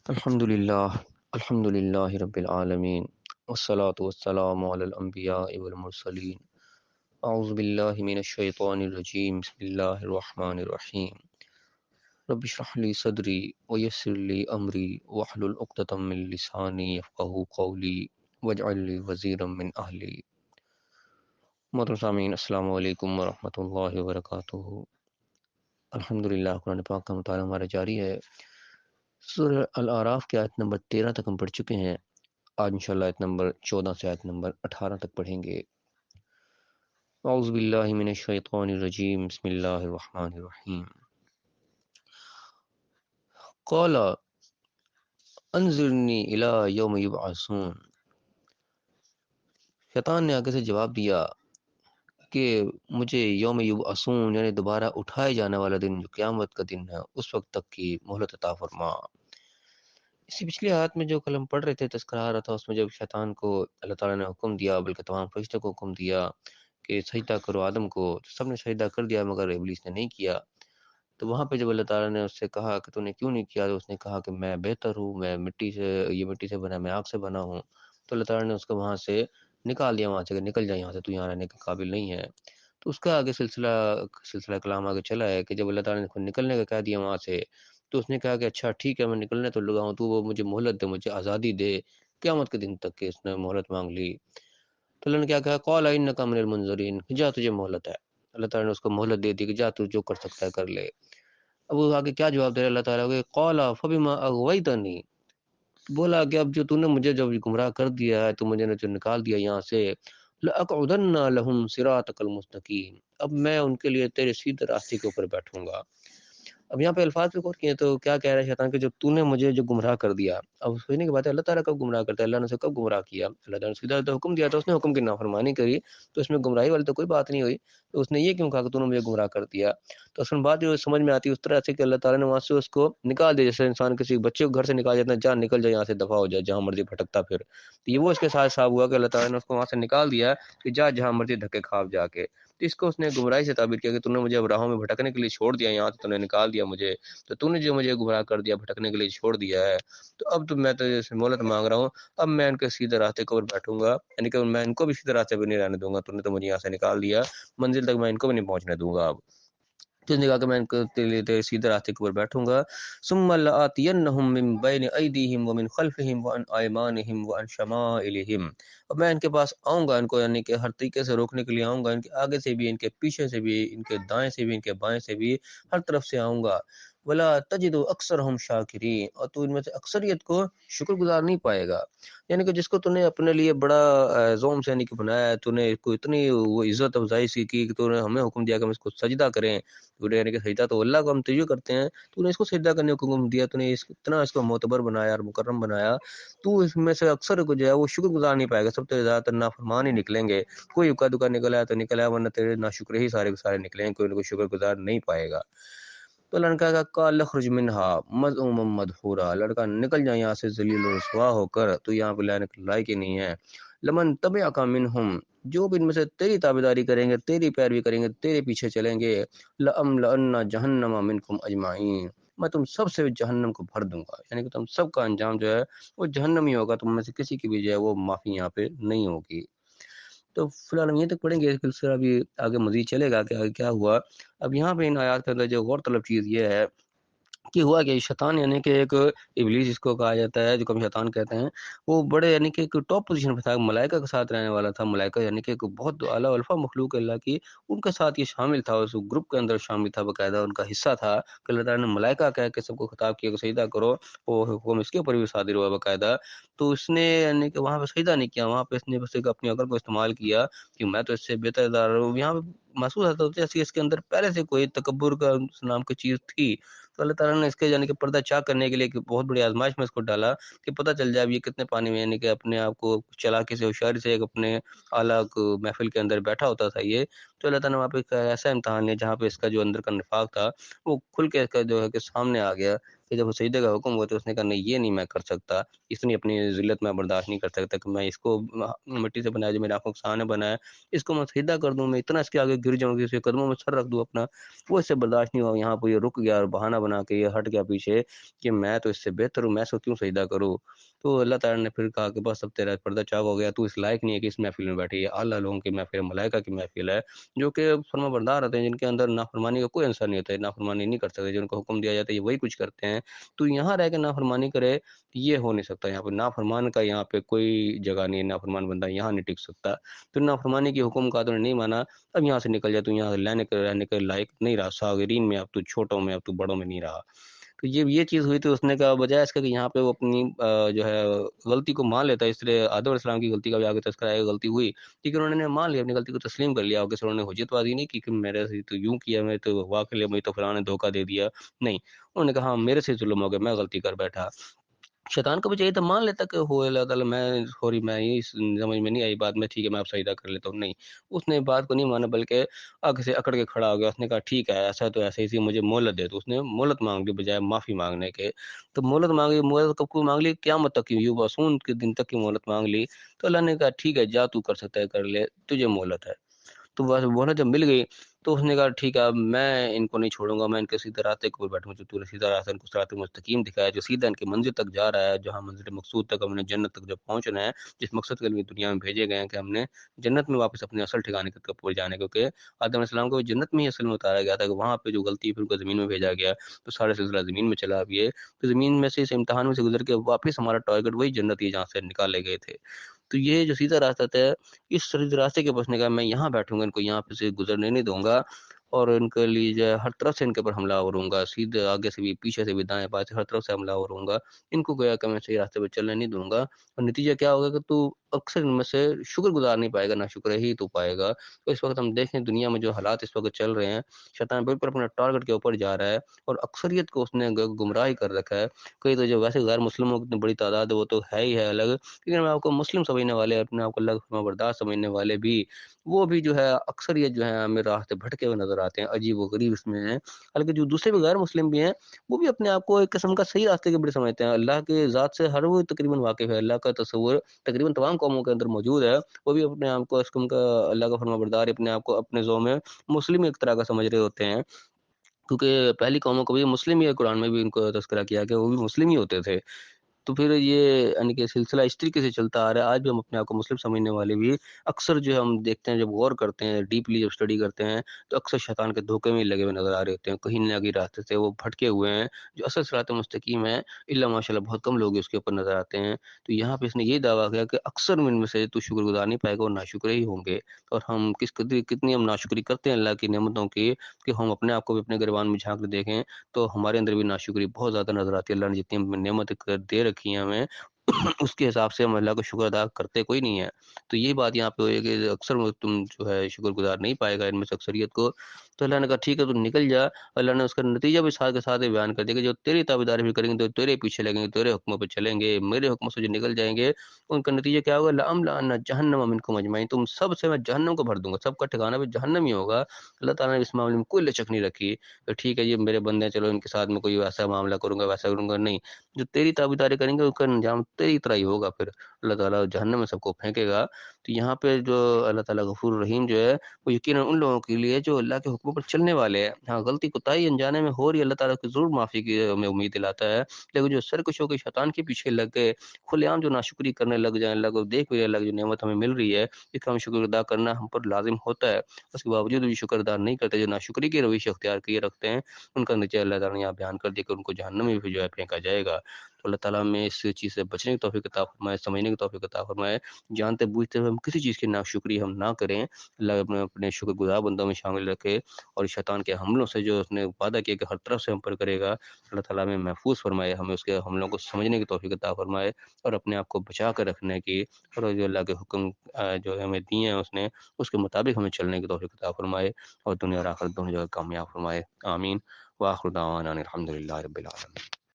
الحمد للہ رب العالمین والصلاة والسلام علی الانبیاء والمرسلین اعوذ باللہ من الشیطان الرجیم بسم اللہ الرحمن الرحیم رب اشرح لی صدری ویسر لی امری واحلل عقدۃ من لسانی یفقہوا قولی واجعل لی وزیرا من اہلی۔ محترم سامعین، السلام علیکم ورحمۃ اللہ وبرکاتہ۔ الحمدللہ قرآن پاک کا مطالعہ ہمارا جاری ہے۔ سورہ الاعراف کی آیت نمبر 13 تک ہم پڑھ چکے ہیں۔ آج انشاءاللہ آیت نمبر 14 سے آیت نمبر 18 تک پڑھیں گے۔ اعوذ باللہ من الشیطان الرجیم بسم اللہ الرحمن الرحیم۔ قال انظرنی الی یوم یبعثون، شیطان نے آگے سے جواب دیا کہ مجھے یوم یبعثون یعنی دوبارہ اٹھائے جانے والا دن جو قیامت کا دن ہے اس وقت تک کی مہلت عطا فرما۔ اسی پچھلی آیت میں جو کلم پڑھ رہے تھے تذکرہ آ رہا تھا، اس میں جب شیطان کو اللہ تعالیٰ نے حکم دیا، بلکہ تمام فرشتوں کو حکم دیا کہ سجدہ کرو آدم کو، تو سب نے سجدہ کر دیا مگر ابلیس نے نہیں کیا۔ تو وہاں پہ جب اللہ تعالیٰ نے اس سے کہا کہ تو نے کیوں نہیں کیا، تو اس نے کہا کہ میں بہتر ہوں، میں مٹی سے بنا، میں آگ سے بنا ہوں۔ تو اللہ تعالیٰ نے اس کو وہاں سے نکال دیا، وہاں سے کہ نکل جائے یہاں سے، تو یہاں رہنے کے قابل نہیں ہے۔ تو اس کا آگے سلسلہ کلام آگے چلا ہے کہ جب اللہ تعالیٰ نے اس کو نکلنے کا کہہ دیا وہاں سے، تو اس نے کہا کہ اچھا ٹھیک ہے میں نکلنے تو لگا ہوں، تو وہ مجھے مہلت دے، مجھے آزادی دے قیامت کے دن تک کہ اس نے مہلت مانگ لی۔ تو اللہ نے کیا کہا، قال انک من المنظرین، جا تجھے مہلت ہے۔ اللہ تعالیٰ نے اس کو مہلت دے دی کہ جا تو جو کر سکتا ہے کر لے۔ اب وہ آگے کیا جواب دے رہا ہے اللہ تعالیٰ کہ قال فبما اغویتنی، بولا کہ اب جو تو نے مجھے جب گمراہ کر دیا ہے، تو مجھے نے جو نکال دیا یہاں سے، لأقعدن لهم صراطک المستقیم، اب میں ان کے لیے تیرے سیدھے راستے کے اوپر بیٹھوں گا۔ اب یہاں پہ الفاظ پہ غور کیے تو کیا کہہ رہا ہے شیطان کہ جب تو نے مجھے جو گمراہ کر دیا، اب سوچنے کی بات ہے اللہ تعالیٰ کب گمراہ کرتا ہے، اللہ نے اسے کب گمراہ کیا؟ اللہ تعالیٰ نے سیدھا حکم دیا تو اس نے حکم کی نافرمانی کری، تو اس میں گمراہی والی تو کوئی بات نہیں ہوئی، تو اس نے یہ کیوں کہا کہ تو نے مجھے گمراہ کر دیا؟ تو اصل بات جو سمجھ میں آتی ہے اس طرح سے کہ اللہ تعالیٰ نے وہاں سے اس کو نکال دیا، جیسے انسان کسی بچے کو گھر سے نکال جاتا ہے، جان نکل جائے یہاں سے، دفاع ہو جائے جہاں مرضی بھٹکتا پھر، تو یہ وہ اس کے ساتھ صاحب ہوا کہ اللہ تعالیٰ نے اس کو وہاں سے نکال دیا کہ جا جہاں مرضی دھکے کھا جا کے۔ تو اس کو اس نے گمراہی سے تعبیر کیا کہ تو نے مجھے اب راہوں میں بھٹکنے کے لیے چھوڑ دیا، یہاں سے تو نے نکال دیا مجھے، تو نے جو مجھے گمراہ کر دیا، بھٹکنے کے لیے چھوڑ دیا ہے، تو اب تو میں تو مہلت مانگ رہا ہوں، اب میں ان کے سیدھے راستے کے اوپر بیٹھوں گا، یعنی کہ میں ان کو بھی سیدھے راستے پہ نہیں رہنے دوں گا، تو نے تو مجھے یہاں سے نکال دیا، منزل تک میں ان کو بھی نہیں پہنچنے دوں گا اب۔ تو اس نے کہا کہ میں ان کو تیرے سیدھے راستے کے اوپر بیٹھوں گا، ثم لآتینہم من بین ایدیہم ومن خلفہم وعن ایمانہم وعن شمائلہم، اور میں ان کے پاس آؤں گا، ان کو یعنی کہ ہر طریقے سے روکنے کے لیے آؤں گا، ان کے آگے سے بھی، ان کے پیچھے سے بھی، ان کے دائیں سے بھی، ان کے بائیں سے بھی، ہر طرف سے آؤں گا۔ ولا تجد اکثرهم شاکرین، اور تو ان میں سے اکثریت کو شکر گزار نہیں پائے گا، یعنی کہ جس کو تو نے اپنے لیے بڑا زوم سے یعنی کہ بنایا ہے، تو نے کو اتنی وہ عزت افزائی سی کی کہ تو نے ہمیں حکم دیا کہ ہم اس کو سجدہ کریں، تو نے یعنی کہ سجدہ تو اللہ کو ہم تجھے کرتے ہیں، تو نے اس کو سجدہ کرنے کو حکم دیا، تو نے اتنا اس کو معتبر بنایا اور مکرم بنایا، تو اس میں سے اکثر کو جو ہے وہ شکر گزار نہیں پائے گا، سب سے زیادہ تر نافرمان ہی نکلیں گے، کوئی اکا دکا نکلا ہے تو نکلا ہے، ورنہ تیرے ناشکر ہی سارے کے سارے نکلیں گے، کوئی ان کو شکر گزار نہیں پائے گا۔ تو لڑکا کا قال اخرج منہا مذءوما مدحورا، لڑکا نکل جائے یہاں سے ذلیل و رسوا ہو کر، تو یہاں پہ لانے کے لائق ہی نہیں ہے۔ لمن تبعک منہم، جو بھی ان میں سے تیری تابعداری کریں گے، تیری پیروی کریں گے، تیرے پیچھے چلیں گے، لأملأن جہنم منکم اجمعین، میں تم سب سے جہنم کو بھر دوں گا، یعنی کہ تم سب کا انجام جو ہے وہ جہنم ہی ہوگا، تم میں سے کسی کی بھی جو ہے وہ معافی یہاں پہ نہیں ہوگی۔ تو فی الحال ہم یہیں تک پڑھیں گے، اس سلسلہ ابھی آگے مزید چلے گا کہ آگے کیا ہوا۔ اب یہاں پہ ان آیات کے اندر جو غور طلب چیز یہ ہے کہ ہوا کہ شیطان یعنی کہ ایک ابلیس جس کو کہا جاتا ہے، جو کم شیطان کہتے ہیں، وہ بڑے یعنی کہ ایک ٹاپ پوزیشن پہ تھا، ملائکہ کے ساتھ رہنے والا تھا، ملائکہ یعنی کہ ایک بہت اعلیٰ الفا مخلوق اللہ کی، ان کے ساتھ یہ شامل تھا، اس گروپ کے اندر شامل تھا، باقاعدہ ان کا حصہ تھا کہ اللہ تعالیٰ نے ملائکہ کہہ کے سب کو خطاب کیا کہ سجدہ کرو، وہ حکم اس کے اوپر بھی صادر ہوا باقاعدہ، تو اس نے یعنی کہ وہاں پہ سجدہ نہیں کیا، وہاں پہ اس نے بس ایک اپنی عقل کو استعمال کیا کہ میں تو اس سے بہتر دار ہوں، یہاں پہ محسوس ہوتا ہے جیسے اس کے اندر پہلے سے کوئی تکبر کا نام کی چیز تھی، تو اللہ تعالیٰ نے اس کے یعنی کہ پردہ چاک کرنے کے لیے ایک بہت بڑی آزمائش میں اس کو ڈالا کہ پتہ چل جائے اب یہ کتنے پانی میں، یعنی کہ اپنے آپ کو چلاکی سے ہوشیاری سے ایک اپنے اعلیٰ محفل کے اندر بیٹھا ہوتا تھا یہ، تو اللہ تعالیٰ نے وہاں پہ ایک ایسا امتحان ہے جہاں پہ اس کا جو اندر کا نفاق تھا وہ کھل کے اس کا جو ہے کہ سامنے آ گیا، کہ جب سجدے کا حکم ہوا تو اس نے کہا نہیں یہ نہیں میں کر سکتا، اتنی اپنی ذلت میں برداشت نہیں کر سکتا کہ میں اس کو مٹی سے بنایا جو میرے آنکھوں کے سامنے بنایا اس کو میں سجدہ کر دوں، میں اتنا اس کے آگے گر جاؤں کہ اس کے قدموں میں سر رکھ دوں اپنا، وہ اس سے برداشت نہیں ہوا، یہاں پہ یہ رک گیا اور بہانہ بنا کے یہ ہٹ گیا پیچھے کہ میں تو اس سے بہتر ہوں، میں اس کو کیوں سجدہ کروں۔ تو اللہ تعالیٰ نے پھر کہا کہ بس اب تیرا پردہ چاک ہو گیا، تو اس لائق نہیں ہے کہ اس محفل میں بیٹھی، یہ اعلیٰ لوگوں کی محفل، ملائکہ کی محفل ہے جو کہ فرما بردار ہوتے ہیں، جن کے اندر نافرمانی کا کوئی عنصر نہیں ہوتا ہے، نافرمانی نہیں کر سکتے، جن کو حکم دیا جاتا ہے یہ وہی کچھ کرتے ہیں، تو یہاں رہ کے نافرمانی کرے یہ ہو نہیں سکتا، یہاں پہ نافرمان کا یہاں پہ کوئی جگہ نہیں ہے، نافرمان بندہ یہاں نہیں ٹک سکتا، تو نافرمانی کی حکم کا تو نہیں مانا، اب یہاں سے نکل جائے، تو یہاں رہنے کے لائق نہیں رہا، صاغرین میں اب تو چھوٹوں میں اب تو بڑوں میں نہیں رہا۔ تو یہ چیز ہوئی، تو اس نے کہا بجائے اس کا کہ یہاں پہ وہ اپنی جو ہے غلطی کو مان لیتا ہے، اس لیے آدم علیہ السلام کی غلطی کا بھی آگے تذکرہ ہے، غلطی ہوئی لیکن انہوں نے مان لیا، اپنی غلطی کو تسلیم کر لیا، انہوں نے حجت بازی نہیں کی کہ میرے سے تو یوں کیا، میں تو واقعی مجھے تو فلاں نے دھوکہ دے دیا، نہیں، انہوں نے کہا ہاں میرے سے ظلم ہو گیا، میں غلطی کر بیٹھا۔ شیطان کو بھی چاہیے تھا مان لیتا کہ ہو اللہ تعالیٰ میں سوری، میں یہ سمجھ میں نہیں آئی بات میں، ٹھیک ہے میں اب سجدہ کر لیتا ہوں، نہیں، اس نے بات کو نہیں مانا بلکہ آگے سے اکڑ کے کھڑا ہو گیا، اس نے کہا ٹھیک ہے ایسا تو ایسا ہی، مجھے مہلت دے، تو اس نے مہلت مانگ لی بجائے معافی مانگنے کے، تو مہلت مانگی، مہلت کب کو مانگ لی؟ قیامت تک کی، یوبعثون کے دن تک کی مہلت مانگ لی، تو اللہ نے کہا ٹھیک ہے جا تو کر سکتا ہے کر لے، تجھے مہلت ہے۔ تو بس مہلت جب مل گئی تو اس نے کہا ٹھیک ہے اب میں ان کو نہیں چھوڑوں گا، میں ان کے سیدھے راستے کو بیٹھوں گا، تو نے سیدھا راستہ ان کو صراط مستقیم دکھایا جو سیدھا ان کی منزل تک جا رہا ہے، جہاں منزل مقصود تک ہم نے جنت تک جب پہنچنا ہے، جس مقصد کے لیے دنیا میں بھیجے گئے ہیں کہ ہم نے جنت میں واپس اپنے اصل ٹھکانے تک پہنچ جانے، کیونکہ آدم علیہ السلام کو جنت میں ہی اصل میں اتارا گیا تھا کہ وہاں پہ جو غلطی پھر ان کو زمین میں بھیجا گیا، تو سارے سلسلہ زمین میں چلا اب یہ، تو زمین میں سے اس امتحان میں سے گزر کے واپس ہمارا ٹارگٹ وہی جنت ہی جہاں سے نکالے گئے تھے۔ تو یہ جو سیدھا راستہ ہے، اس راستے کے بسنے کا میں یہاں بیٹھوں گا، ان کو یہاں پہ سے گزرنے نہیں دوں گا، اور ان کے لیے جو ہے ہر طرف سے ان کے اوپر حملہ آور گا، سیدھے آگے سے بھی پیچھے سے بھی دائیں بائیں سے ہر طرف سے حملہ آور گا، ان کو گویا کہ میں صحیح راستے پہ چلنے نہیں دوں گا، اور نتیجہ کیا ہوگا کہ تو اکثر ان میں سے شکر گزار نہیں پائے گا، نہ شکر ہی تو پائے گا۔ تو اس وقت ہم دیکھیں دنیا میں جو حالات اس وقت چل رہے ہیں، شیطان بالکل اپنے ٹارگٹ کے اوپر جا رہا ہے، اور اکثریت کو اس نے گمراہ کر رکھا ہے، کئی تو جو ویسے غیر مسلموں کی اتنی بڑی تعداد ہے وہ تو ہے ہی ہے الگ، لیکن میں آپ کو مسلم سمجھنے والے، اپنے آپ کو اللہ کا فرما بردار سمجھنے والے بھی، وہ بھی جو ہے اکثریت جو ہے ہمیں راستے بھٹکے ہوئے نظر آتے ہیں، عجیب و غریب اس میں ہیں، حالانکہ جو دوسرے بھی غیر مسلم بھی ہیں وہ بھی اپنے آپ کو ایک قسم کا صحیح راستے کے بڑے سمجھتے ہیں، اللہ کے ذات سے ہر وہ تقریباً واقف ہے، اللہ کا تصور تقریباً تمام قوموں کے اندر موجود ہے، وہ بھی اپنے آپ کو اس قسم کا اللہ کا فرما بردار، اپنے آپ کو اپنے ذوق میں مسلم ایک طرح کا سمجھ رہے ہوتے ہیں، کیونکہ پہلی قوموں کو بھی مسلم ہی ہے، قرآن میں بھی ان کو تذکرہ کیا کہ وہ بھی مسلم ہی ہوتے تھے، تو پھر یہ یعنی کہ سلسلہ اس طریقے سے چلتا آ رہا ہے، آج بھی ہم اپنے آپ کو مسلم سمجھنے والے بھی اکثر جو ہم دیکھتے ہیں، جب غور کرتے ہیں، ڈیپلی جب اسٹڈی کرتے ہیں، تو اکثر شیطان کے دھوکے میں لگے ہوئے نظر آ رہے ہوتے ہیں، کہیں نہ کہیں راستے سے وہ بھٹکے ہوئے ہیں، جو اصل صراط مستقیم ہے الا ماشاء اللہ بہت کم لوگ اس کے اوپر نظر آتے ہیں۔ تو یہاں پہ اس نے یہ دعویٰ کیا کہ اکثر ان میں سے تو شکر گزار نہیں پائے گا اور ناشکرے ہی ہوں گے، اور ہم کتنی ہم ناشکری کرتے ہیں اللہ کی نعمتوں کی، کہ ہم اپنے آپ کو بھی اپنے گریبان میں جھانک کے دیکھیں تو ہمارے اندر بھی ناشکری بہت زیادہ نظر آتی ہے، اللہ نے جتنی نعمت دے رکھی ہیں ہمیں اس کے حساب سے ہم اللہ کا شکر ادا کرتے کوئی نہیں ہے، تو یہی بات یہاں پہ ہوئی ہے کہ اکثر تم جو ہے شکر گزار نہیں پائے گا ان میں سے اکثریت کو، تو اللہ نے کہا ٹھیک ہے تو نکل جا، اللہ نے اس کا نتیجہ بھی ساتھ کے ساتھ بیان کر دیا کہ جو تیری تابعداری بھی کریں گے، تو تیرے پیچھے لگیں گے، تیرے حکموں پہ چلیں گے، میرے حکموں سے جو نکل جائیں گے ان کا نتیجہ کیا ہوگا، لَأَمْلَأَنَّ جَهَنَّمَ مِنْكُمْ أَجْمَعِينَ، تم سب سے میں جہنم کو بھر دوں گا، سب کا ٹھکانہ بھی جہنم ہی ہوگا۔ اللہ تعالیٰ نے اس معاملے میں کوئی لچک نہیں رکھی کہ ٹھیک ہے یہ میرے بندے ہیں، چلو ان کے ساتھ میں کوئی ویسا معاملہ کروں گا ویسا کروں گا، نہیں، جو تیری تابعداری کریں گے اس کا انجام تیری طرح ہی ہوگا، پھر اللہ تعالیٰ جہنم میں سب کو پھینکے گا۔ تو یہاں پہ جو اللہ تعالیٰ غفور الرحیم جو ہے وہ یقیناً ان لوگوں کے لیے جو اللہ کے حکموں پر چلنے والے ہیں، ہاں غلطی کوتاہی انجانے میں ہو رہی ہے، اللہ تعالیٰ کی ضرور معافی کی ہمیں امید دلاتا ہے، لیکن جو سرکشوں کے شیطان کے پیچھے لگ گئے کھلے عام جو ناشکری کرنے لگ جائیں، اللہ کو دیکھ بھی اللہ کی جو نعمت ہمیں مل رہی ہے اس کا ہم شکر ادا کرنا ہم پر لازم ہوتا ہے، اس کے باوجود بھی شکر ادا نہیں کرتے، جو ناشکری کی رویش اختیار کیے رکھتے ہیں ان کا نتیجہ اللہ تعالیٰ نے یہاں بیان کر دیا کہ ان کو جہنم میں بھی جو ہے پھینکا جائے گا۔ تو اللہ تعالیٰ ہمیں اس چیز سے بچنے کی توفیق عطا فرمائے، سمجھنے کی توفیق عطا فرمائے، جانتے بوجھتے ہوئے ہم کسی چیز کی ناشکری ہم نہ کریں، اللہ اپنے شکر گزار بندوں میں شامل رکھے، اور شیطان کے حملوں سے جو اس نے وعدہ کیا کہ ہر طرف سے ہم پر کرے گا، اللہ تعالیٰ ہمیں محفوظ فرمائے، ہمیں اس کے حملوں کو سمجھنے کی توفیق عطا فرمائے، اور اپنے آپ کو بچا کر رکھنے کی، اور جو اللہ کے حکم جو ہمیں دیے ہیں اس نے اس کے مطابق ہمیں چلنے کی توفیق عطا فرمائے، اور دنیا اور آخرت دونوں جگہ کامیاب فرمائے، آمین، وآخر دعوانا ان الحمد للہ رب العالمین۔